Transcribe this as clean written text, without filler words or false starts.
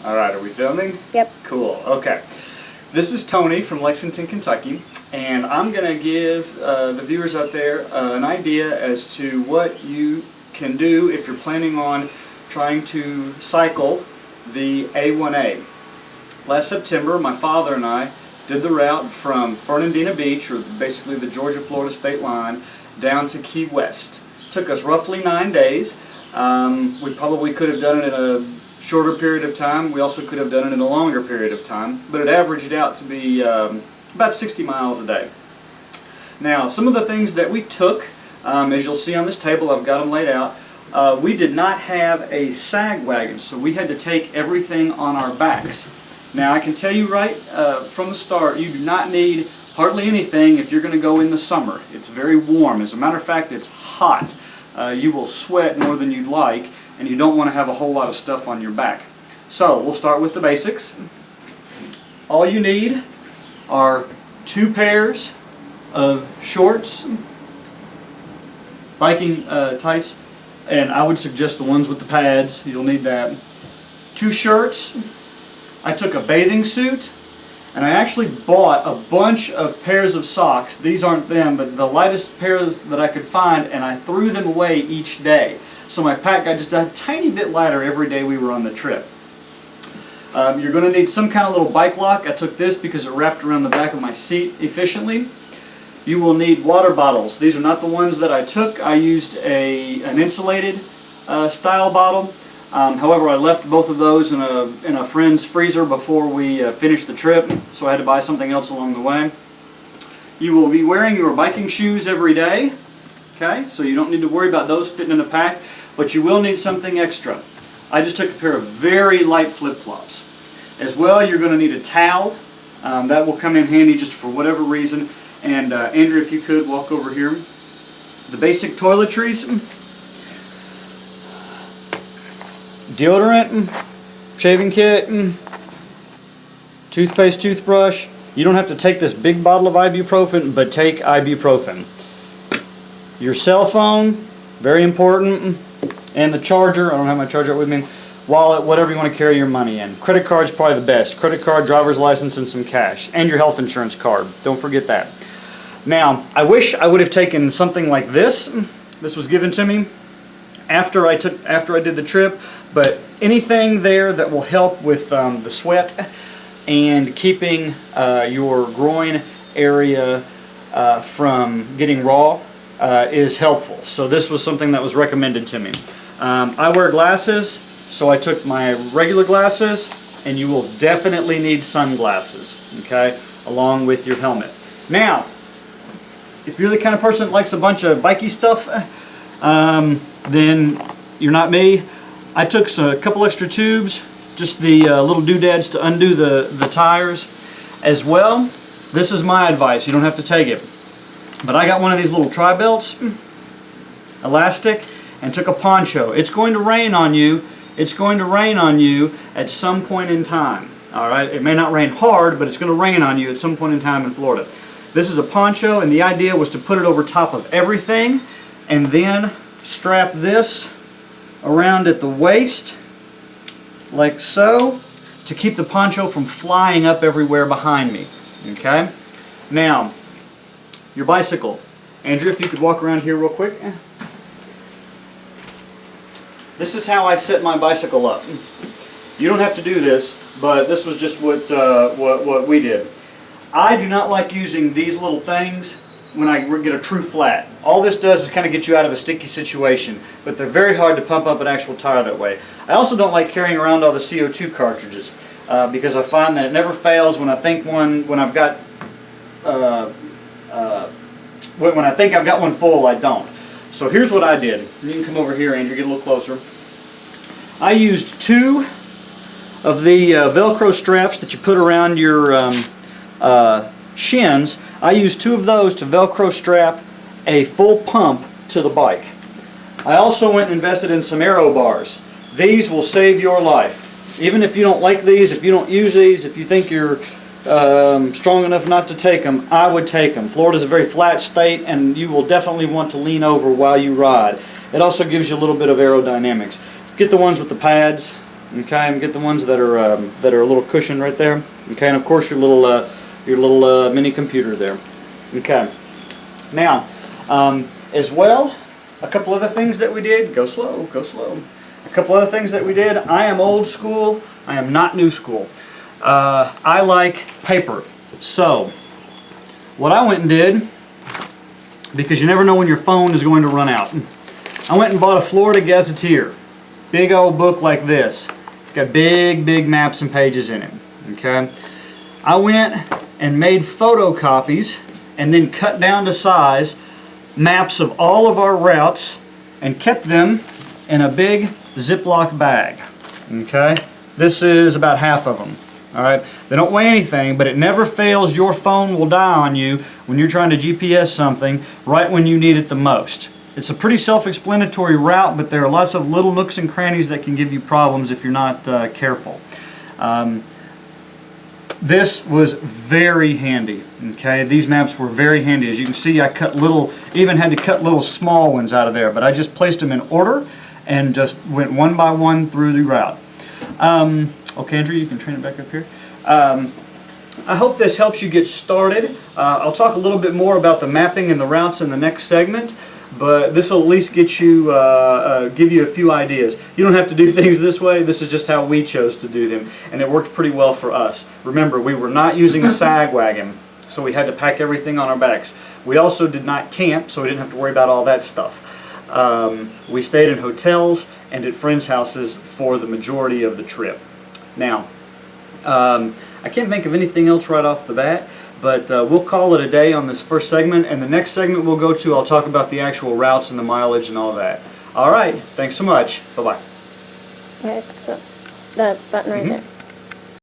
Alright, are we filming? Yep. Cool, okay. This is Tony from Lexington, Kentucky, and I'm going to give the viewers out there an idea as to what you can do if you're planning on trying to cycle the A1A. Last September, my father and I did the route from Fernandina Beach, or basically the Georgia-Florida state line, down to Key West. It took us roughly 9 days. We probably could have done it in a shorter period of time. We also could have done it in a longer period of time, but it averaged out to be about 60 miles a day. Now, some of the things that we took, as you'll see on this table, I've got them laid out. We did not have a sag wagon, so we had to take everything on our backs. Now, I can tell you right from the start, you do not need hardly anything if you're going to go in the summer. It's very warm. As a matter of fact, it's hot. You will sweat more than you'd like, and you don't want to have a whole lot of stuff on your back. So, we'll start with the basics. All you need are 2 pairs of shorts, biking tights, and I would suggest the ones with the pads. You'll need that. 2 shirts. I took a bathing suit, and I actually bought a bunch of pairs of socks. These aren't them, but the lightest pairs that I could find, and I threw them away each day. So my pack got just a tiny bit lighter every day we were on the trip. You're going to need some kind of little bike lock. I took this because it wrapped around the back of my seat efficiently. You will need water bottles. These are not the ones that I took. I used an insulated style bottle. However, I left both of those in a friend's freezer before we finished the trip, so I had to buy something else along the way. You will be wearing your biking shoes every day, okay? So you don't need to worry about those fitting in a pack, but you will need something extra. I just took a pair of very light flip-flops. As well, you're going to need a towel. That will come in handy just for whatever reason. And Andrew, if you could, walk over here. The basic toiletries. Deodorant, shaving kit, toothpaste, toothbrush. You don't have to take this big bottle of ibuprofen, but take ibuprofen. Your cell phone, very important, and the charger. I don't have my charger with me. Wallet, whatever you want to carry your money in. Credit card's probably the best. Credit card, driver's license, and some cash. And your health insurance card. Don't forget that. Now, I wish I would have taken something like this. This was given to me after I did the trip. But anything there that will help with the sweat and keeping your groin area from getting raw is helpful. So this was something that was recommended to me. I wear glasses, so I took my regular glasses, and you will definitely need sunglasses, okay, along with your helmet. Now, if you're the kind of person that likes a bunch of bikey stuff, then you're not me. I took a couple extra tubes, just the little doodads to undo the tires. As well, this is my advice, you don't have to take it. But I got one of these little tri-belts, elastic, and took a poncho. It's going to rain on you. It's going to rain on you at some point in time. Alright, it may not rain hard, but it's going to rain on you at some point in time in Florida. This is a poncho, and the idea was to put it over top of everything, and then strap this around at the waist, like so, to keep the poncho from flying up everywhere behind me. Okay? Now, your bicycle. Andrew, if you could walk around here real quick. This is how I set my bicycle up. You don't have to do this, but this was just what we did. I do not like using these little things when I get a true flat. All this does is kind of get you out of a sticky situation, but they're very hard to pump up an actual tire that way. I also don't like carrying around all the CO2 cartridges because I find that it never fails when I think when I've got one full, I don't. So here's what I did. You can come over here, Andrew, get a little closer. I used 2 of the Velcro straps that you put around your shins. I used 2 of those to Velcro strap a full pump to the bike. I also went and invested in some aero bars. These will save your life. Even if you don't like these, if you don't use these, if you think you're strong enough not to take them, I would take them. Florida's a very flat state, and you will definitely want to lean over while you ride. It also gives you a little bit of aerodynamics. Get the ones with the pads. Okay, and get the ones that are a little cushioned right there. Okay, and of course your little mini computer there. Okay. Now, as well, a couple other things that we did. Go slow, go slow. A couple other things that we did. I am old school. I am not new school. I like paper. So, what I went and did, because you never know when your phone is going to run out, I went and bought a Florida Gazetteer. Big old book like this. Got big maps and pages in it. Okay. I went and made photocopies and then cut down to size maps of all of our routes and kept them in a big Ziploc bag. Okay. This is about half of them. Alright, they don't weigh anything, but it never fails. Your phone will die on you when you're trying to GPS something right when you need it the most. It's a pretty self-explanatory route, but there are lots of little nooks and crannies that can give you problems if you're not careful. This was very handy. Okay, these maps were very handy. As you can see, I cut little, even had to cut little small ones out of there, but I just placed them in order and just went one by one through the route. Okay, Andrew, you can turn it back up here. I hope this helps you get started. I'll talk a little bit more about the mapping and the routes in the next segment, but this will at least get you, give you a few ideas. You don't have to do things this way. This is just how we chose to do them, and it worked pretty well for us. Remember, we were not using a sag wagon, so we had to pack everything on our backs. We also did not camp, so we didn't have to worry about all that stuff. We stayed in hotels and at friends' houses for the majority of the trip. Now, I can't think of anything else right off the bat, but we'll call it a day on this first segment, and the next segment we'll go to, I'll talk about the actual routes and the mileage and all that. All right, thanks so much. Bye-bye. Yeah, the button right there.